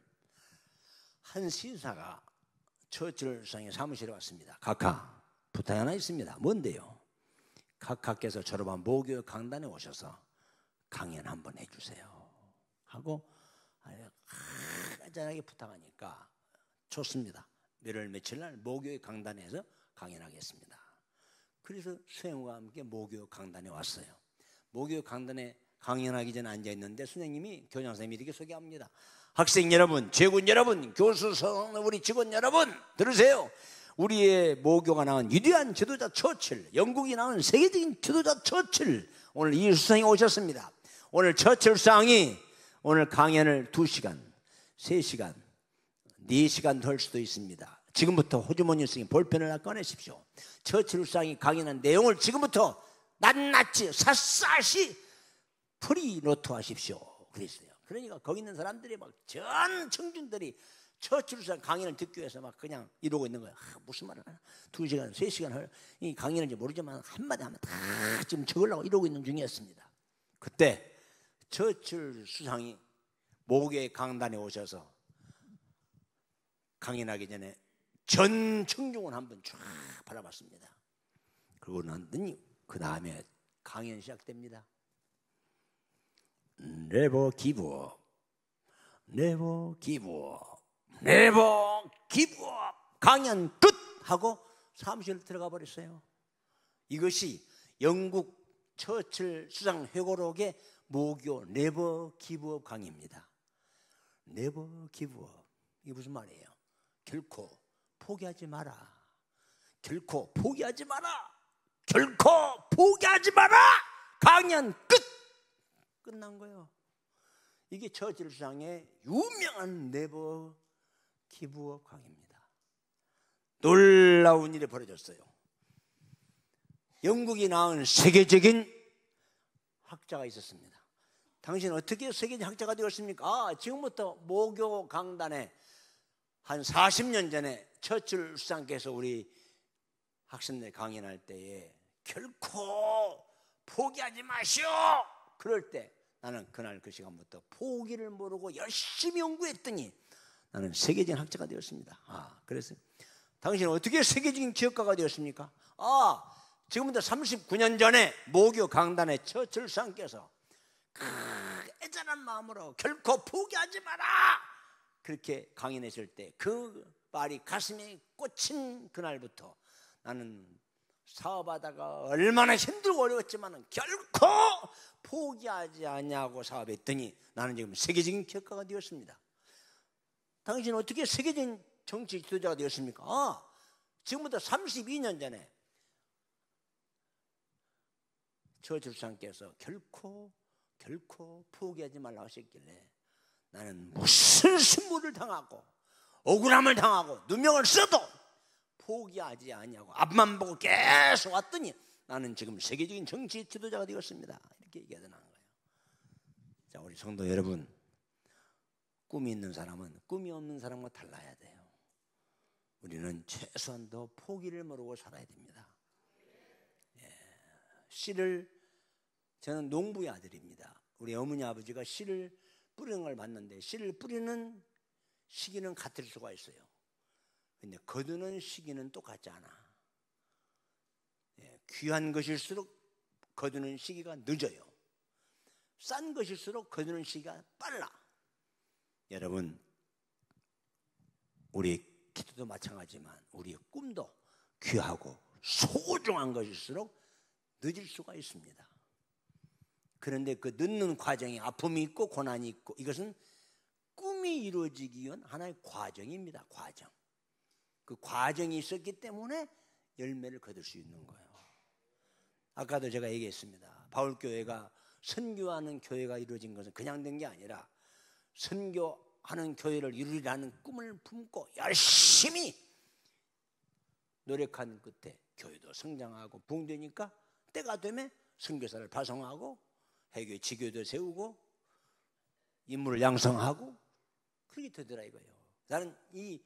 한 신사가 처칠 수상의 사무실에 왔습니다. 각하, 부탁이 하나 있습니다. 뭔데요? 각하께서 졸업한 모교육 강단에 오셔서 강연 한번 해주세요 하고 간단하게 부탁하니까 좋습니다. 몇월 며칠 날 모교육 강단에서 강연하겠습니다. 그래서 수행과 함께 모교육 강단에 왔어요. 모교육 강단에 강연하기 전에 앉아있는데 선생님이 교장선생님이 이렇게 소개합니다. 학생 여러분, 제군 여러분, 교수, 우리 직원 여러분 들으세요. 우리의 모교가 낳은 위대한 지도자 처칠, 영국이 낳은 세계적인 지도자 처칠, 오늘 이 수상이 오셨습니다. 오늘 처칠 수상이 오늘 강연을 2시간, 3시간, 4시간 더 할 수도 있습니다. 지금부터 호주머니 쓰기 볼펜을 꺼내십시오. 처칠 수상이 강연한 내용을 지금부터 낱낱이 샅샅이 프리노트 하십시오. 그랬어요. 그러니까 거기 있는 사람들이 막 전 청중들이 처칠 수상 강연을 듣기 위해서 막 그냥 이러고 있는 거예요. 무슨 말을 하나? 2시간, 3시간 할 이 강연인지 모르지만 한마디 하면 다 지금 적으려고 이러고 있는 중이었습니다. 그때 처칠 수상이 모교의 강단에 오셔서 강연하기 전에 전 청중을 한번 쫙 바라봤습니다. 그러고 나더니 그 다음에 강연 시작됩니다. Never give up, never give up, never give up. 강연 끝 하고 사무실 들어가 버렸어요. 이것이 영국 처칠 수상 회고록의 모교 Never give up 강의입니다. Never give up. 이게 무슨 말이에요? 결코 포기하지 마라. 결코 포기하지 마라. 결코 포기하지 마라. 강연 끝. 끝난 거예요. 이게 처칠 수상의 유명한 네버 기브업 강의입니다. 놀라운 일이 벌어졌어요. 영국이 낳은 세계적인 학자가 있었습니다. 당신 어떻게 세계적 학자가 되었습니까? 지금부터 모교 강단에 한 40년 전에 처칠 수상께서 우리 학생들 강연할 때에 결코 포기하지 마시오. 그럴 때 나는 그날 그 시간부터 포기를 모르고 열심히 연구했더니 나는 세계적인 학자가 되었습니다. 그래서 당신은 어떻게 세계적인 기업가가 되었습니까? 지금부터 39년 전에 모교 강단에 처칠 수상께서 애잔한 마음으로 결코 포기하지 마라 그렇게 강연했을 때 그 말이 가슴에 꽂힌 그날부터 나는 사업하다가 얼마나 힘들고 어려웠지만 결코 포기하지 않냐고 사업했더니 나는 지금 세계적인 기업가가 되었습니다. 당신은 어떻게 세계적인 정치 지도자가 되었습니까? 지금부터 32년 전에 처칠 수상께서 결코 포기하지 말라고 하셨길래 나는 무슨 신문을 당하고 억울함을 당하고 누명을 써도 포기하지 않냐고 앞만 보고 계속 왔더니 나는 지금 세계적인 정치 지도자가 되었습니다. 이렇게 얘기하는 거예요. 자, 우리 성도 여러분, 꿈이 있는 사람은 꿈이 없는 사람과 달라야 돼요. 우리는 최소한도 포기를 모르고 살아야 됩니다. 저는 농부의 아들입니다. 우리 어머니 아버지가 씨를 뿌리는 걸 봤는데 씨를 뿌리는 시기는 같을 수가 있어요. 근데 거두는 시기는 똑같지 않아. 귀한 것일수록 거두는 시기가 늦어요. 싼 것일수록 거두는 시기가 빨라. 여러분, 우리 기도도 마찬가지지만 우리의 꿈도 귀하고 소중한 것일수록 늦을 수가 있습니다. 그런데 그 늦는 과정에 아픔이 있고 고난이 있고 이것은 꿈이 이루어지기 위한 하나의 과정입니다. 과정. 그 과정이 있었기 때문에 열매를 거둘 수 있는 거예요. 아까도 제가 얘기했습니다. 바울교회가 선교하는 교회가 이루어진 것은 그냥 된 게 아니라 선교하는 교회를 이루리라는 꿈을 품고 열심히 노력한 끝에 교회도 성장하고 부흥되니까 때가 되면 선교사를 파송하고 해교 지교도 세우고 인물을 양성하고 그렇게 되더라 이거예요. 나는 이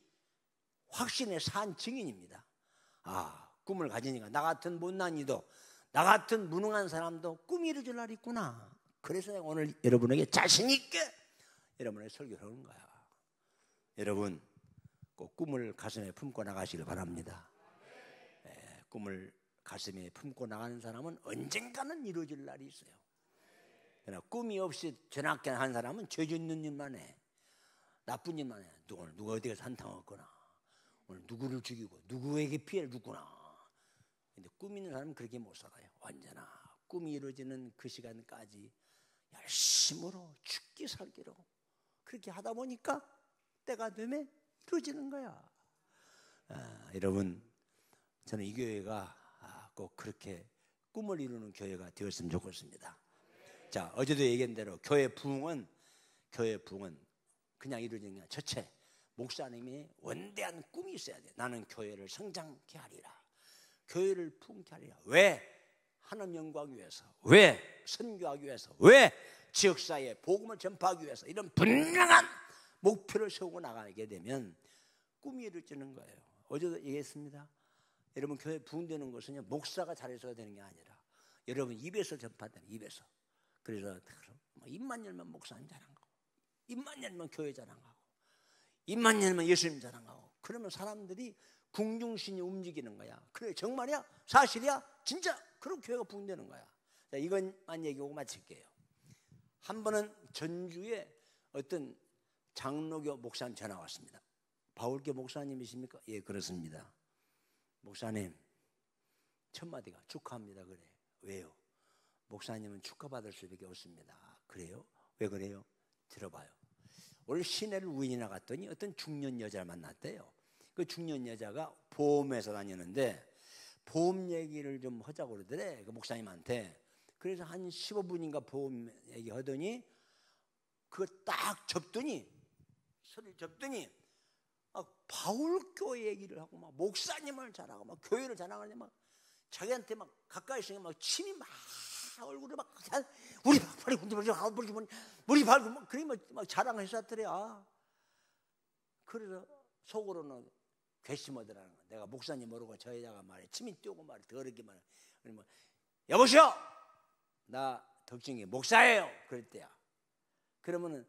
확신의 산 증인입니다. 꿈을 가지니까 나 같은 못난 이도 나 같은 무능한 사람도 꿈이 이루어질 날이 있구나. 그래서 내가 오늘 여러분에게 자신 있게 여러분에게 설교를 하는 거야. 여러분 꼭 꿈을 가슴에 품고 나가시길 바랍니다. 꿈을 가슴에 품고 나가는 사람은 언젠가는 이루어질 날이 있어요. 그러나 꿈이 없이 전학한 사람은 죄 짓는 일만 해. 나쁜 일만 해. 오늘 누가 어디 가서 한탕했거나 오늘 누구를 죽이고 누구에게 피해를 줬구나. 근데 꿈 있는 사람은 그렇게 못 살아요. 언제나 꿈이 이루어지는 그 시간까지 열심으로 죽기 살기로 그렇게 하다 보니까 때가 되면 이루어지는 거야. 여러분, 저는 이 교회가 꼭 그렇게 꿈을 이루는 교회가 되었으면 좋겠습니다. 자, 어제도 얘기한 대로 교회 부흥은 그냥 이루어지는 게 아니라 첫째, 목사님이 원대한 꿈이 있어야 돼. 나는 교회를 성장케 하리라. 교회를 부흥케 하리라. 왜? 하나님 영광하기 위해서. 왜? 선교하기 위해서. 왜? 지역사회에 복음을 전파하기 위해서. 이런 분명한 목표를 세우고 나가게 되면 꿈이 이루어지는 거예요. 어제도 얘기했습니다. 여러분, 교회 부흥되는 것은 목사가 잘해서가 되는 게 아니라 여러분 입에서 전파되는 입에서. 그래서 입만 열면 목사님 자랑하고 입만 열면 교회 자랑하고 입만 열면 예수님 자랑하고 그러면 사람들이 궁중신이 움직이는 거야. 그래 정말이야? 사실이야? 진짜? 그럼 교회가 부흥되는 거야. 자, 이것만 얘기하고 마칠게요. 한 번은 전주에 어떤 장로교 목사님 전화 왔습니다. 바울교 목사님이십니까? 예, 그렇습니다. 목사님 첫 마디가 축하합니다. 그래. 왜요? 목사님은 축하받을 수밖에 없습니다. 그래요? 왜 그래요? 들어봐요. 오늘 시내를 우연히 나갔더니 어떤 중년 여자를 만났대요. 그 중년 여자가 보험회사 다니는데 보험 얘기를 좀 하자고 그러더래. 그 목사님한테. 그래서 한 15분인가 보험 얘기 하더니 그거 딱 접더니 소리를 접더니 바울교 얘기를 하고 막 목사님을 자랑하고 막 교회를 자랑하는데 막 자기한테 막 가까이 있으니까 막 침이 막 얼굴을 막 우리 팔이 머리 발고 막 그러니 막 자랑했었더래요. 그래서 속으로는 괘씸하더라는 거야. 내가 목사님 모르고 저 여자가 말해 침이 뛰고 말해 더럽게 말해. 그러면 여보시오, 나 덕중이 목사예요. 그랬대요. 그러면은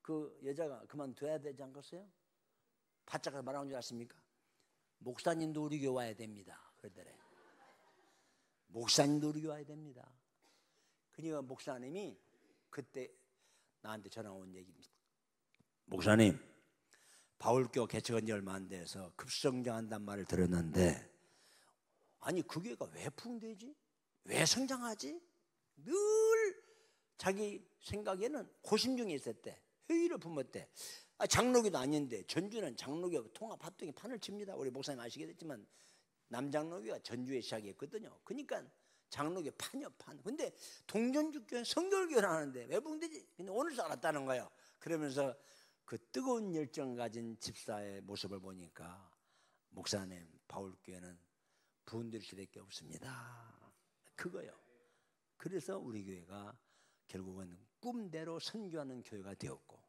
그 여자가 그만둬야 되지 않겠어요? 바짝 말하는 줄 아십니까? 목사님도 우리 교회 와야 됩니다. 그러더래. 목사님도 우리 교회 와야 됩니다. 그러니까 목사님이 그때 나한테 전화 온 얘기입니다. 목사님, 바울교 개척한 지 얼마 안 돼서 급성장한단 말을 들었는데 아니 그 교회가 왜 풍되지? 왜 성장하지? 늘 자기 생각에는 고심 중에 있었대. 회의를 품었대. 장로교도 아닌데 전주는 장로교 통합 합동이 판을 칩니다. 우리 목사님 아시겠지만 남장로교가 전주에 시작했거든요. 그러니까 장로교 판이요 판. 근데 동전주교는 성결교를 하는데 왜 풍되지? 근데 오늘 알았다는 거예요. 그러면서 그 뜨거운 열정 가진 집사의 모습을 보니까 목사님 바울교회는 부흥될 수밖에 없습니다. 그거요. 그래서 우리 교회가 결국은 꿈대로 선교하는 교회가 되었고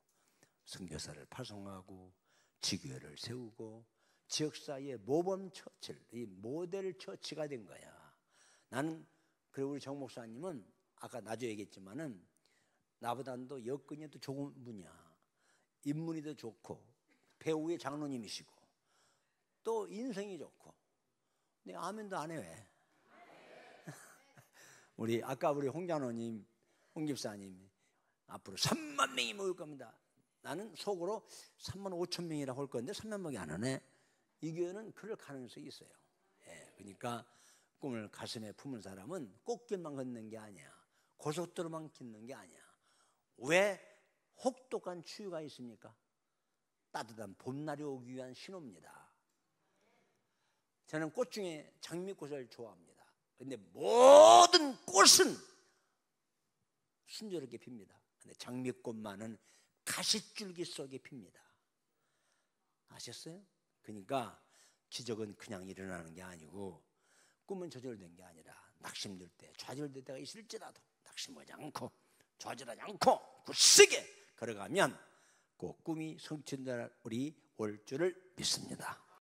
선교사를 파송하고 지교회를 세우고 지역사회의 모범 처치를 이 모델 처치가 된 거야. 나는 그리고 우리 정 목사님은 아까 나중에 얘기했지만은 나보다도 여건이 더 좋은 분이야. 인문이 더 좋고 배우의 장로님이시고 또 인성이 좋고. 근데 아멘도 안 해 왜? 우리 아까 우리 홍장로님, 홍 집사님 앞으로 3만 명이 모일 겁니다. 나는 속으로 3만 5천 명이라고 할 건데 3만 명이 안 하네. 이 교회는 그럴 가능성이 있어요. 예, 그러니까 꿈을 가슴에 품은 사람은 꽃길만 걷는 게 아니야. 고속도로만 걷는 게 아니야. 왜 혹독한 추위가 있습니까? 따뜻한 봄날이 오기 위한 신호입니다. 저는 꽃 중에 장미꽃을 좋아합니다. 그런데 모든 꽃은 순조롭게 핍니다. 근데 장미꽃만은 가시줄기 속에 핍니다. 아셨어요? 그러니까 기적은 그냥 일어나는 게 아니고 꿈은 저절된 게 아니라 낙심될 때 좌절될 때가 있을지라도 낙심하지 않고 좌절하지 않고 굳세게 걸어가면 그 꿈이 성취될 날이 올 줄을 믿습니다.